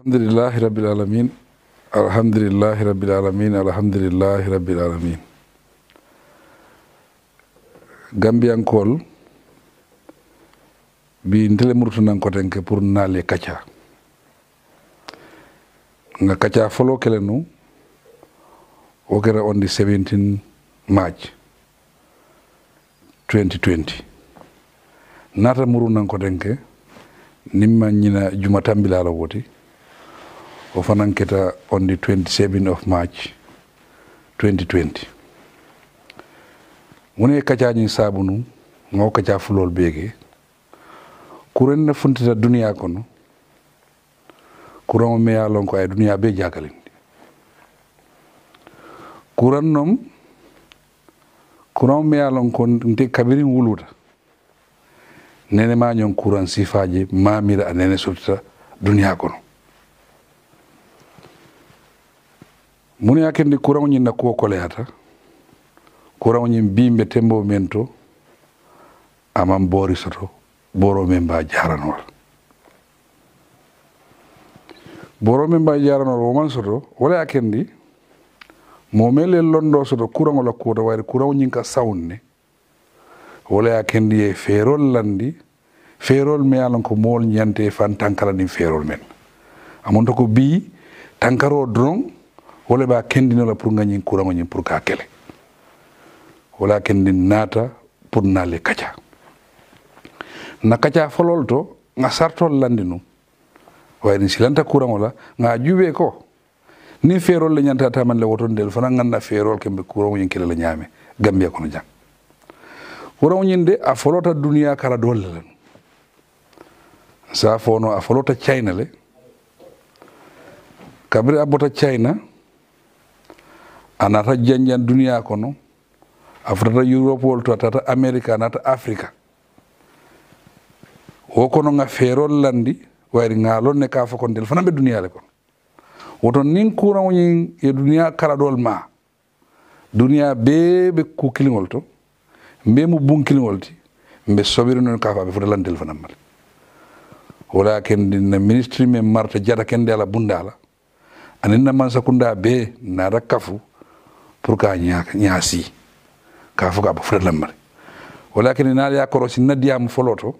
Alhamdulillahi rabbil alamin. Alhamdulillahi rabbil alamin. Alhamdulillahi rabbil alamin. Gambiankol bi ndele murtunan ko tenke pour nale kacha nga kacha folo kelenu o kera on the 17 March 2020 nata murunan ko tenke nimma nyina jumatambila la woti o fanan keta on the 27 of March 2020 mune kacha nyi sabunu ngo kacha fulol bege kuren na funtita dunia kono kuran me yalon ko ay dunia be jakalindi kuran me yalon ko nte kabirin wuluta nene ma nyon kuran sifaji mamira nene sulta dunia kono mune yakende kuran nyi na ko koleyata kuran nyi bimbe tembo mento amam bori soto boro memba jaranol woman soto wala akendi momele londo soto kurango la kuda wari kurango nyinka saunne wala akendi e ferol landi ferol me alon ko mol nyante fan tankala ni ferol men amonto ko bi tankaro dron wala ba kendi no la pour ngani kurango nyin pour ka kele wala kendi nata pour nale kacha na kacha folol to nga sartol landinu wayni silanta kurango la nga jube ko ni ferol le nyanta taman le woton del fana nganda ferol kembe kurango yinkele la nyame gambia kono jang kurango nyinde a folota dunia kala dolle lan sa fono a folota china le kabri abota china anata janjan dunia kono afrata europe wol to tata america nata africa o kono nga ferol landi wayri ngalon ne ka fakon del fana be dunia le kon woton nin kuran woni e dunia kala dol ma dunia be ku kilingol to mbe mu bun kilingol ti mbe sobiri non ka fa be fota landel fana mal wala ken din ministry me marta jata ken de la bundala anin na man sakunda be na rakafu pour ka nyaasi ka fuka ba fota lammal wala ken na ya korosi na diam foloto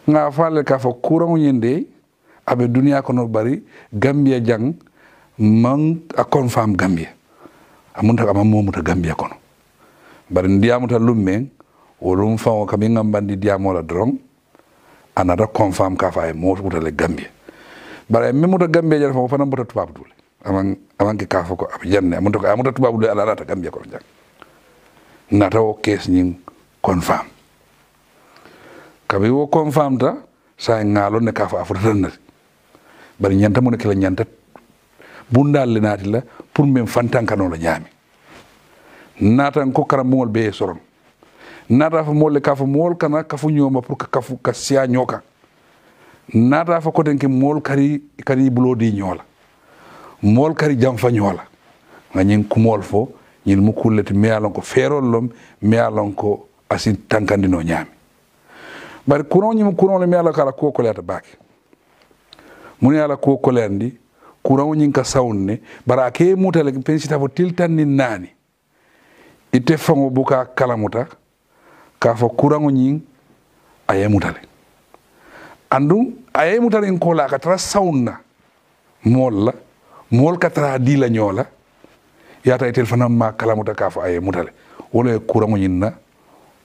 nga faale ka fo kurango nyende abe dunia kono bari gambia jang man a confirm gambia amunta kama momuta gambia kono bari ndiamuta lumme wolum fa o kam ngambandi diamola drong anata confirm ka fa e motuta le gambia bari memuta gambia jara fa fana mbota tubabu dule aman ke ka fo ko abe janne amunta tubabu dule ala ta gambia kono jang nata o kes nyin confirm kabe wo confirm ta sa ngalo ne ka fa afratan bari nyanta mo ne kala nyanta bundal le nati la pour même fantan kanu la nyami natan ko karamol be soron nata fa mol ka fa mol kana ka fu nyoma pour ka fu ka sia nyoka nata fa ko denke mol kari blodi nyola mol kari jam fa nyola ngani ku mol fo nyil mu kulleti me alon ko ferol lom me alon ko asin tankandino nyami bari kuron le mi ala kala ko koleta baki muni ala ko kolendi kuron nyin ka sawnne bara ke mutale pensita fo tiltan ni nani ite fango buka kala muta ka fo kuron nyin aye mutale andu aye mutale ko la ka tra sawnna mol ka tra di la nyola yata itel fanam ma kala muta ka fo aye mutale wala kuron nyin na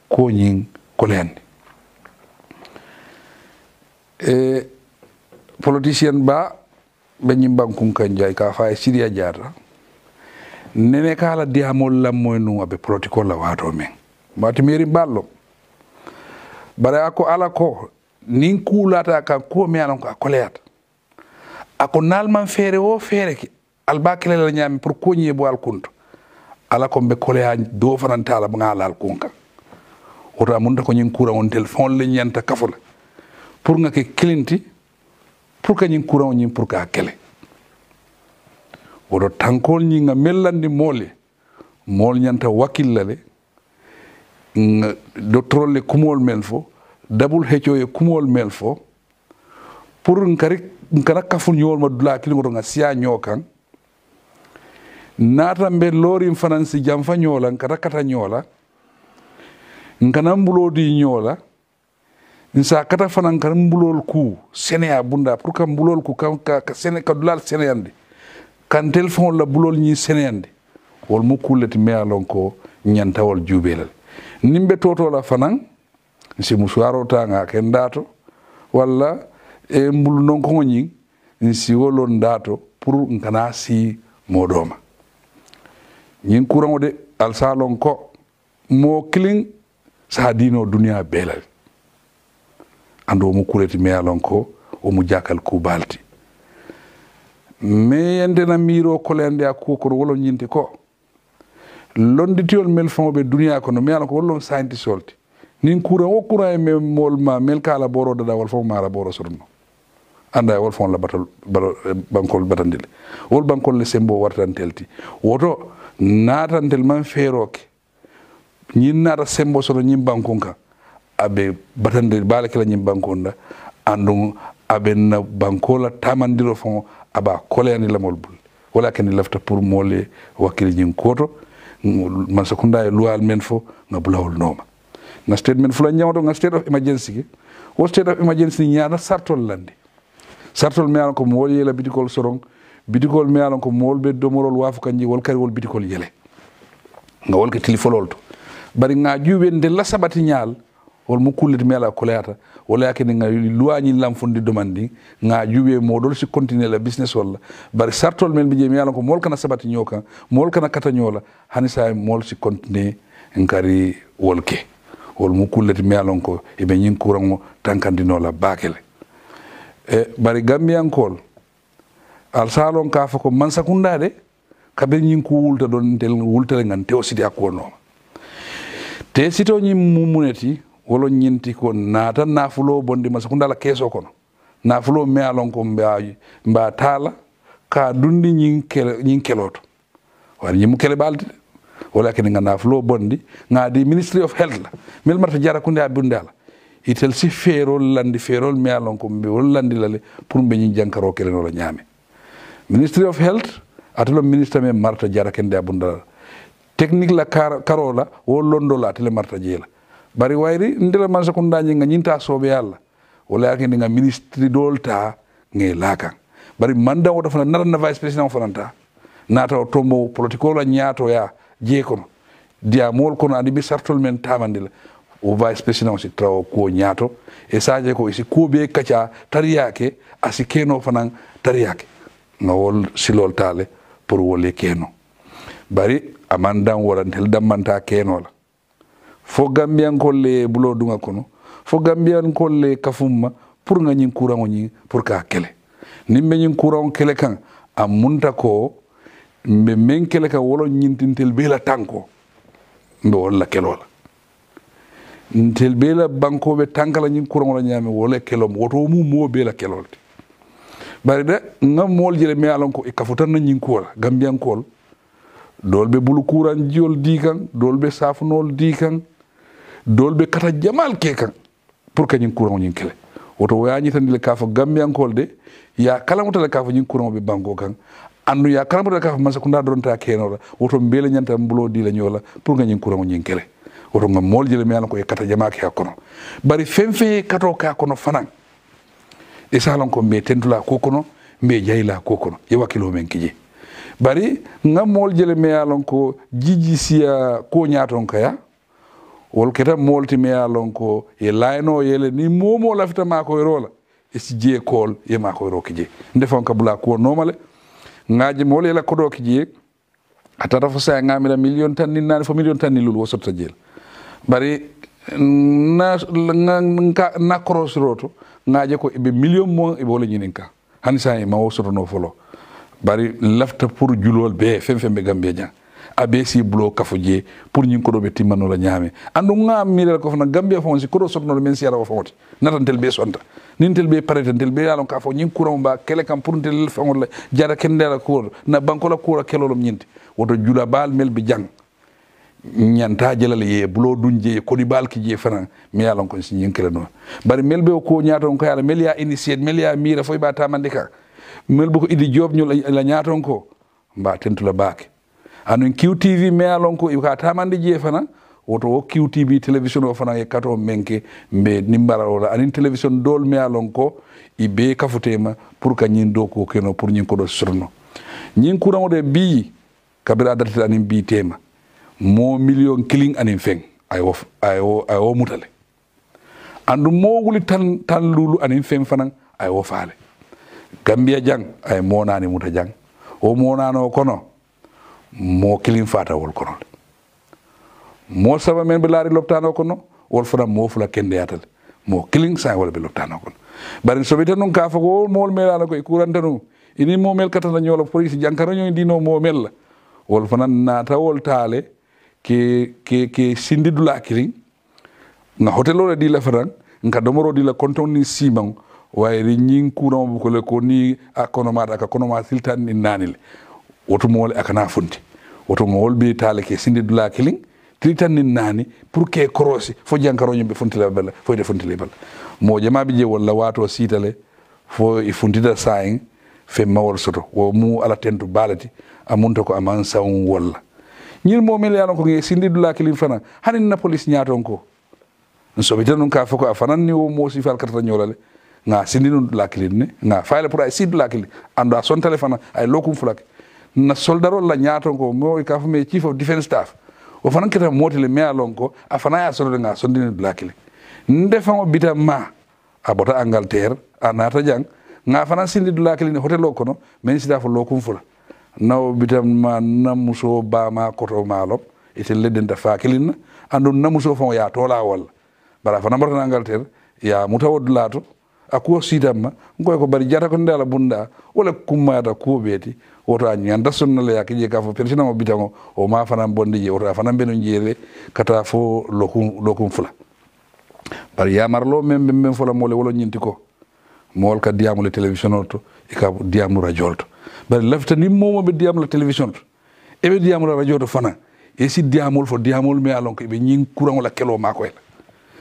ko nyin kolendi politicien ba be nyimbankun kanjay ka fa siria jara nene kala diamol lam moy nu abe politiko la wato men mati meri ballo bare ako ala ko nin kulata ka ko me anon ko koleyata ako nalman fere o fere ki albakile la nyami pour ko nyebo al kunto ala ko be koleya do fanantala ngala al kunka ota mun ko nyin kura on telephone le nyanta kafula pour nga ke kilinti pour ka nyin courant nyin pour ka kele wodo tankol nyi nga melandi mol nyanta wakillale docteur le kumol men fo dabul hecho e kumol mel fo pour nkana kaful ñol ma dula kili ngoto nga siya ñokan nata mbe lori fanansi jam fa ñola nkata kata ñola nkana mbulo di ñola nsa kata fanan kan mbulol ku Sénéa bunda pour que mbulol ku ka Séné ka dulal Sénéandi kan téléphone la bulol ñi Sénéandi wol mu kulleti me alon ko ñantawol jubelal nimbe toto la fanan si musuaro tanga ken dato walla e mbul non ko ñi si wolon dato pour ngana si modoma ñin kurango de al salon ko mo killing sa dino dunia belal ando mu kuleti me alon ko o mu jakal ku balti me yende na miro ko lende akko ko wolo ñinti ko londitiol mel fonbe dunia ko no me alon ko wolon sainti solti nin kuran o kuran e me molma mel kala boro dada wal fo mara boro sorno anda wol fon la batal bankol batandil wol bankol le sembo wartantelti woto natantel man feroke ñin nata sembo sono ñim bankunka abe batandil bala kala ñim bankonda andum abe na bankola tamandiro fon aba koleni lamol bul wala ken lafta pour molé wakil ñin koto man sakunda e luwal men fo nga bulawol noma nga statement fula ñawdo nga state of emergency wo state of emergency ñaana sartol landi sartol me ko mo yela bitikol sorong bitikol me ko mol be domorol wafu kanji wol kari wol bitikol yele nga wol ke telefolol to bari nga juube de la sabati ñaal wol mu kullet me ala koleata wala yakene nga luwañi lam fondi demandi nga juube modol si continuer la business wala bari sartol men bi je me ko mol kana sabati ñoka mol kana kata ñola hani sa mol si continuer ngari wolke wol mu kullet me ko e be ñin kurango tankandino la bakele bari gambian kol al salon ka fa ko man sakunda de kabe ñin ku wulta don tel wulta ngan te aussi akko no te sito ñi mumuneti wolo ñinti ko nata nafulo bondi man sakunda la keso kono nafulo me alon ko mba tala ka dundi ñin keloto wala ñi mu kele balde wala ken nga nafulo bondi nga di ministry of health la mel marta jara kunde abundala itel si ferol landi ferol me alon ko be wol landi lale pour be ñi jankaro kele no la ñame ministry of health atelo ministre me marta jara kende abundala technique la karola wol londo la tele marta jela bari wayri ndela man sakunda ñi nga ñinta sobe yalla wala ken nga ministry dolta nge laka bari manda wota fana narana vice president fananta nata tombo political la ñaato ya je kono dia mol kono andi bi sartol men tamandila o vice president si trawo ko ñaato e saje ko si ko be kacha tariyake asi keno fanan tariyake no wol silol tale pour wolé keno bari amandan warantel damanta keno la fo gambian kolle bulo dunga kono fo gambian kolle kafumma pour nga ñin courant ñi pour ka kele nimbe ñin courant kele kan amunta ko mbe men kele ka wolo ñintintel be la tanko mbe wala kelola ntel be la banko be tankala ñin courant la ñame wala kelom woto mu mo be la kelolti bari de nga mol jere me alon ko e kafutan na ñin ko la gambian kol dolbe bulu courant jiol dikan dolbe safunol dikan dolbe kata jamal ke kan pour que ñin courant ñin kele woto wañi tan le kafo gambian kol de ya kalamuta le kafo ñin courant be banko kan andu ya kalamuta le kafo man sakunda donta keno la woto mbele ñanta mbulo di la ñola pour nga ñin courant ñin kele woto nga mol jele me alon ko e kata jamal ke kono bari femfe kato ka kono fanan e salon ko mbe tentula ko kono mbe jayla ko kono e wakilo men kiji bari nga mol jele me alon ko jiji sia ko nyaaton kaya wol keta molti me alon ko e layno yele ni momo lafita ma ko rola e si je kol e ma ko ro kiji ndefon ka bula ko nomale ngaaji mol yela ko do kiji atata fo sa ngamira million tan ni nan fo million tan ni lul wosota jel bari na cross roto ngaaje ko be million mo e bolo nyininka hanisa e ma wosoto no folo bari lafta pour julol be fembe gambia jang abe si blo kafuje pour ñing ko do be timano la ñame andu ngam mi ko fana gambia fon si ko do sotno men si ara fawti natantel be sonta nintel be paretantel be yalon ka fo ñing kuram ba kele kam pour tel fangol la jara kendela ko na banko la ko kelolom ñinti woto jula bal mel be jang ñanta jelal ye bulo dunje ko di balki je fana mi yalon ko si nyinkele no bari melbe ko nyaaton ko yala melia initiate melia mira foy ba tamande ka melbe ko idi job ñu la nyaaton ko mba tentula baake anun QTV mi yalon ko ka tamande je fana woto o QTV television o fana e kato menke mbe nimbara wala anin television dol mi yalon ko ibe kafutema pour ka nyin do ko keno pour nyin ko do surno nyin kurango de bi kabira datata anin bi tema mo million killing anin feng ay wo mutale andu mo wuli tan lulu anin feng fanan ay wo faale Gambia jang ay mo nani muta jang o mo nano kono mo killing fata wol kono mo saba men be laari loptano kono wol fana mo fula kende yatal mo killing sa wala be loptano kono bari so bita non ka fa ko mo mel ala ko e kurantanu ini mo mel katana nyolo police jankaro nyoy dino mo mel wol fana na tawol taale ke sindidu la kiring nga hotelo di la farang nga domoro di la konton ni simang wayri nyin kuno bu ko le ko ni akonoma ka konoma siltan ni nanile woto mo akana funti woto mo be taale ke sindidu la kiring tiltan ni nani pour que crossi fo jankaro nyimbe funti la bella fo de funti le bella mo jama bi je wala wato sitale fo e funtida saing fe mawol soto wo mu ala tentu balati amunta ko aman sawun wala ñil mo mel yaron ko ngi sindidu la kilin fana hanin na police ñaaton ko so bi tan ka fako afanan ni wo mo si fal karta ñolale nga sindidu la kilin ne nga fayla pour ay sidu la kilin ando son téléphone ay lokum fulak na soldaro la ñaaton ko mo ka fa me chief of defense staff o fanan keta motile me alon ko afana ya sodo nga sondine la kilin ndefamo bitam ma abota Angleterre anata jang nga fana sindidu la kilin hotel o kono men sida fo lokum fula naw bitam ma namuso ba ma koto malop ite ledden da fakilina andu namuso fon ya tola wal bara fa nambar Angleterre ya mutawod lato akuo sidamma ngoy ko bari jata ko ndala bunda wala kumata ko beti woto anyanda sonnale ya kije ka fo persina mo bitango o ma fana bondi je woto fana beno jere kata fo lokum fula bari ya marlo mem fula mole wolo nyinti ko mol ka diamu le television to e ka diamu radio to bari lafta ni momo be diamu la television to e be diamu la radio to fana e si diamul fo diamul me alon ko be nyin courant la kelo mako la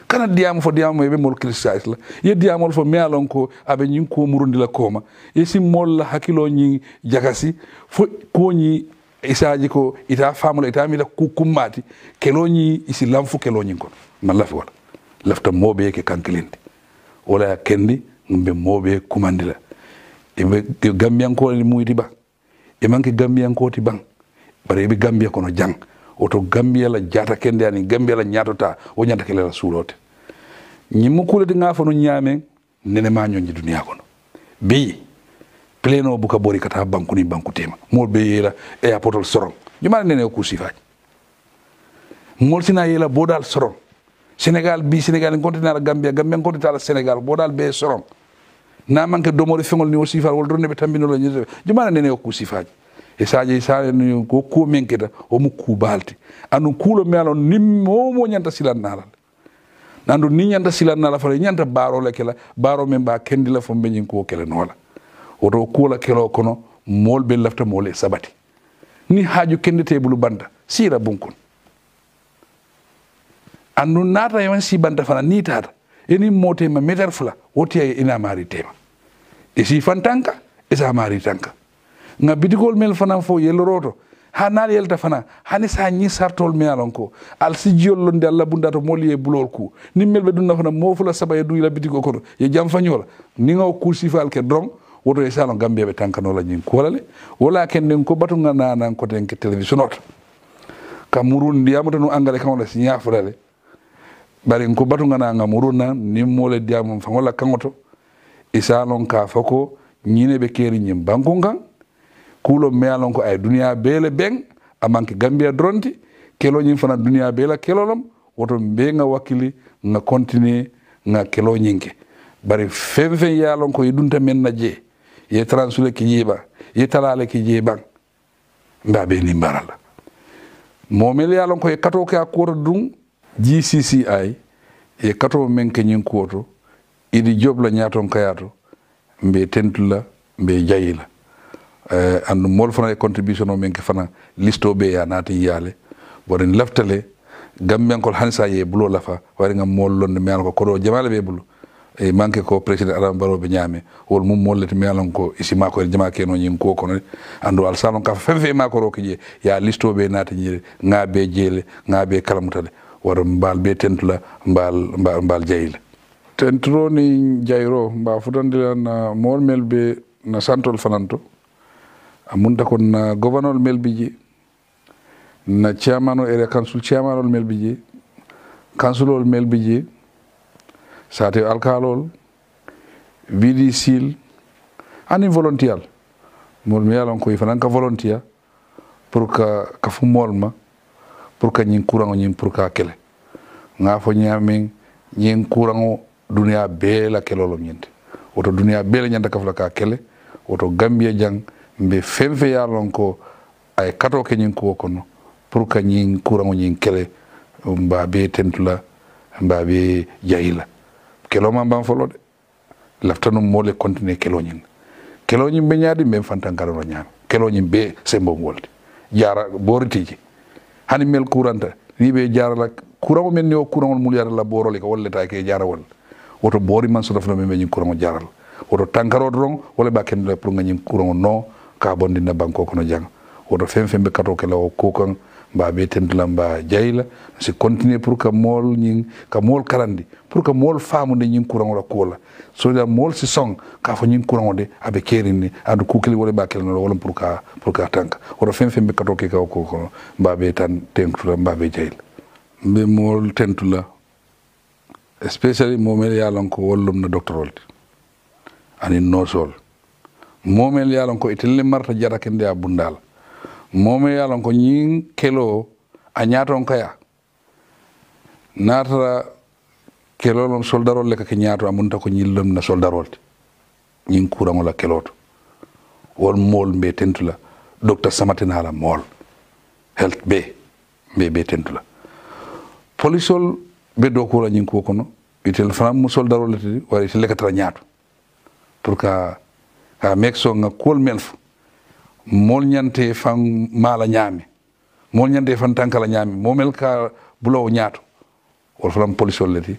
kana diamu fo diamu e be mol kristais la ye diamul fo me alon ko abe nyin ko murundi la koma e si mol la hakilo nyin jagasi fo ko nyi isaji ko ita famula ita mi la kukumati kelo nyi isi lamfu kelo nyin ko man lafi wala lafta mobe ke kankilindi wala kendi ngbe mobe kumandila e Gambian ko ni muyti ba e manke Gambian ko ti bang bare be Gambia kono jang oto Gambia la jata kende ani Gambia la nyatota o nyata kele la sulote nyimu kulati ngafo no nyame nene ma nyonji duniya kono bi pleno buka bori kata banku ni banku tema mol be yela e apotol soron juma nene ko sifaji mol sina yela bodal soron Senegal bi Senegal continent Gambia Gambia continent Senegal bodal be soron na manke domori fengol ni aussi fal wol donne be tambino la nyide juma nene ko sifaji e saaji saale ni ko menketa o mu ku balti anu kulo melon nimmo mo nyanta silan nalal nandu ni nyanta silan nala fa nyanta baro le kala baro men ba kendi la fo benyin ko kele nola oto kula kelo kono mol be lafta mole sabati ni haaju kendete bulu banda sira bunkun andu nata yawan si banda fana ni tata eni mote ma meter fula woti ay ina mari tema e si fantanka e sa mari tanka nga bidigol mel fana fo yeloroto ha nal yelta fana hani sa nyi sartol me alon ko al si jollo nde alla bundato moliye bulol ku nimmel be dunna fana mo fula sabaye du la bidigo ko ye jam fanyola ni nga ku sifal ke dron woto e salon Gambia be tankano la nyin kolale wala ken ko batu nga nanan ko den ke television ot kamurun ndiamuto no angale kan wala sinya fulale bari ko batu nga nga muruna nimmole diamum fa wala kangoto e salon ka fako nyine be keri nyim bankungan kulo mealon ko ay dunia bele beng amanke Gambia dronti kelo nyin fana dunia bela kelolom woto be nga wakili nga continue nga kelo nyinke bari fenfen yalon ko yidunta men na je ye transule ki jiba ye talale ki jiba mbabe ni barala momel yalon ko e kato ka ko dum GCCI e kato men ke nyin koto idi jobla nyaton kayato mbe tentula mbe jayila andu mol fana e contribution o men ke fana listo be ya nati yale boren laftale gamben ko hansa ye bulo lafa wari ngam mollonde mi ko kodo jamala be bulu e manke ko president Adama Barrow be nyame wol mum mollete mi ko isima ko jama ke no nyin ko kono andu al salon ka fefe ma ko roki ya listo be nata nyire ngabe jele ngabe kalamutale wara mbal be tentula mbal jayila tentro ni jayro mba futande na mol melbe na santol fananto amunta kon na governor melbiji na chairman area council chairman melbiji councilol melbiji sate alkalol VDC ani volontial mol mi yalon ko ifan ka volontier pour ka fu molma pour ka nyin courant nyin pour ka kele nga fo nyamin nyin courant dunia be la kelolo nyinte woto dunia be la nyanda ka fla ka kele woto Gambia jang mbe femfe yalon ko ay kato ke nyin ko kono pour ka nyin courant nyin kele mba be tentula mba be jayila kelo ma ban folo de laftanu mole continue kelo nyin be nyaadi mbe fantankaro no nyaam kelo nyin be sembo wolde jara boritiji hani mel couranta ni be jara la courant men yo courant mul yara la borole ko wolle ta ke jara wol woto bori man so dafno men nyin courant jaral woto tankaro dron wala ba ken le pour nyin courant no ka bondi na banko ko no jang woto fembe kato kelo ko kan mba be tentula mba jayla si continuer pour que mol nyin ka mol karandi pour que mol famu de nyin courant la kola so da mol si song ka fo nyin courant de abe kerini adu kukeli wala ba kel no wala pour ka tanka woto fembe kato ke ka ko mba be tan tentula mba be jayla mbe mol tentula especially momel yalon ko wollum na doctor olti ani nosol momel yalon ko itelle marta jara kende abundal momi yalon ko nyin kelo a ñaaton kaya natara kelo lon soldarol le ka ñaato amunta ko ñillom na soldarol nyin kurango la keloto wol mol be tentula docteur Samatina la mol health be tentula polisol be do ko la nyin ko kono itel fam mu soldarol le wari le ka tra ñaato pour ka mek so nga kol melfu mol ñante fan mala ñaami mol ñante fan tankala ñaami momel ka bulo ñaato wol falam polisol leti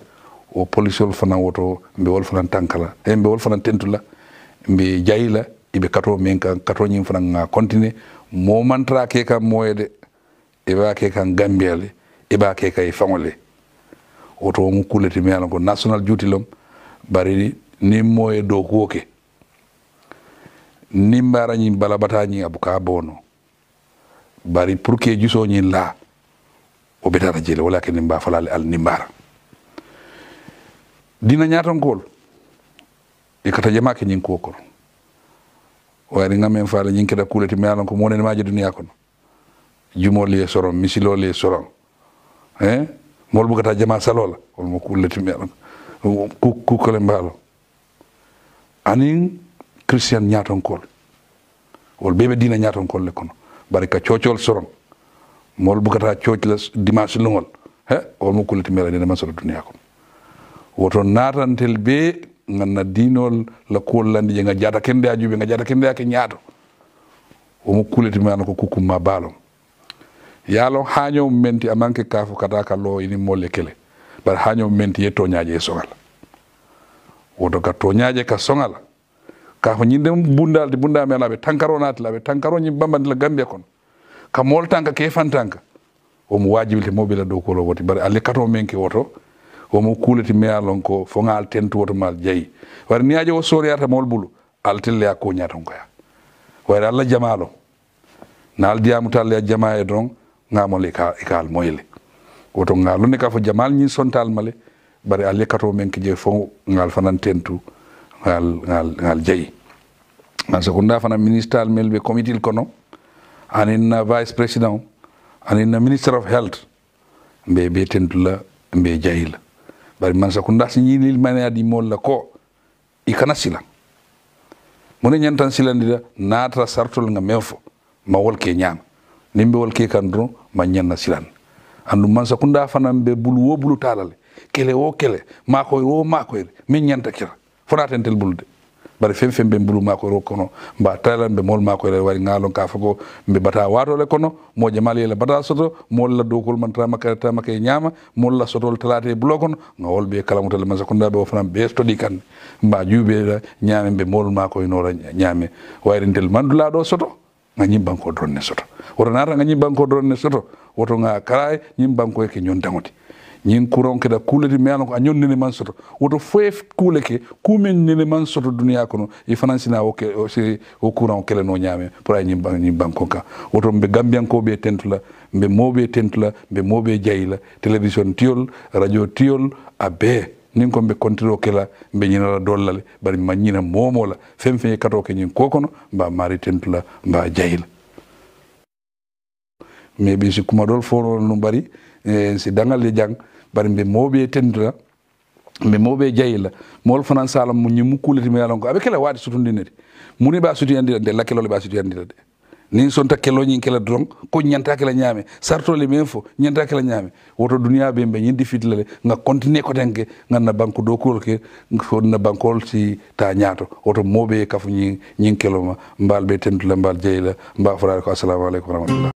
o polisol fana woto mbe wol fana tankala mbe wol fana tentula mbe jayila ibe kato men kan kato ñim fana nga continue mo mantra ke ka moyede e ba ke kan gambiale e ba ke kay fangole woto mu kuleti mi ala ko national duty lom bari ni moye do koke nimbara ñi balabata ñi abuka bono bari pour que juso ñi la o betata jele wala ke nimba falale al nimbara dina ñaton kol e kata jama ke ñin ko ko wari ngamen faala ñin keda kuleti mi alon ko monen maaji duniya kono jumol le soron misilo le soron mol bu kata jama salola wol mo kuleti mi alon ku ko le mbalo anin Christian ñaaton kol wol bebe dina ñaaton kol le kono bari ka ciociol soron mol bugata cioc la dimanche lungol wol mo kuliti mera dina masoro dunya ko woto natantel be nganna dinol la kol landi je nga jata kende ajube nga jata kende ak ñaato o mo kuliti mera ko kukum ma balom yalo haño menti amanke kafu kata ka lo ini molle kele bar haño menti ye toñaaje e songal woto ka toñaaje ka songal ka fa ñinde bundal de bunda mela be tankaro nat la be tankaro ñi bambandi la Gambia kon ka mol tanka ke fan tanka o mo wajibi mobile do ko lo woti bari alle kato menke woto o mo kuleti me alon ko fo ngal tentu woto mal jeyi war ni aje o soriyata mol bulu altelle ya ko nyaton ko ya war alla jamalo nal diamu talle jamaa e don ngamol e kal moyle woto ngal ne ka fo jamal ñi sontal male bari alle kato menke je fo ngal fanan tentu ngal jeyi man sekunda fana ministal melbe committee kono anin vice president anin minister of health be tentula be jayila bari man sekunda si ñinil mane adi molla ko ikana sila mone nyantan silandira natra sartol nga mefo ma wolke nyam nimbe wolke kandro ma nyanna silan andu man sekunda fana be bulu wo bulu talale kele wo kele makoy wo makoy min nyanta kira fonaten tel bulde bari fen fen be mbulu mako ro kono mba talan be mol mako le wari ngalon ka fako mbe bata wato le kono mo jamal le bata soto mol la dokol man tama kay nyama mol la soto talate blokon ngol be kala mutal ma sakunda be ofram be to di kan mba jube la nyame be mol mako no la nyame wari ndel mandula do soto ngani banko dronne soto woto nata ngani banko dronne soto woto nga karay nyim banko e ke nyon dangoti nyin kuron ke da kuleti me ko anyon ne man soto woto foef kuleke kumen ne man soto dunia kono e financina o ke o kuron kele no nyame pour ay nyim banko ka woto be gambian ko be tentula be mobe tentula be mobe jayila television tiol radio tiol abe nin ko be kontiro kela be nyina dollale bari ma nyina momola femfe kato ke nyin kokono ba mari tentula ba jayila mais bi si kuma dol foro no bari si dangal le jang bari be mobe tentula be mobe jayila mol fanan sala mu nyimu kuleti me yalon ko abe kala wadi sutundi ne muni ba sutu yandi de lakelo le ba sutu yandi de ni son takelo nyin kala dron ko nyanta kala nyame sarto le menfo nyanta kala nyame woto dunia be be nyindi fitlale nga continue ko tenke nganna banko do ko ke fo na bankol si ta nyaato woto mobe kafu nyin kelo ma mbal be tentula mbal jayila mba fara ko assalamu alaikum warahmatullahi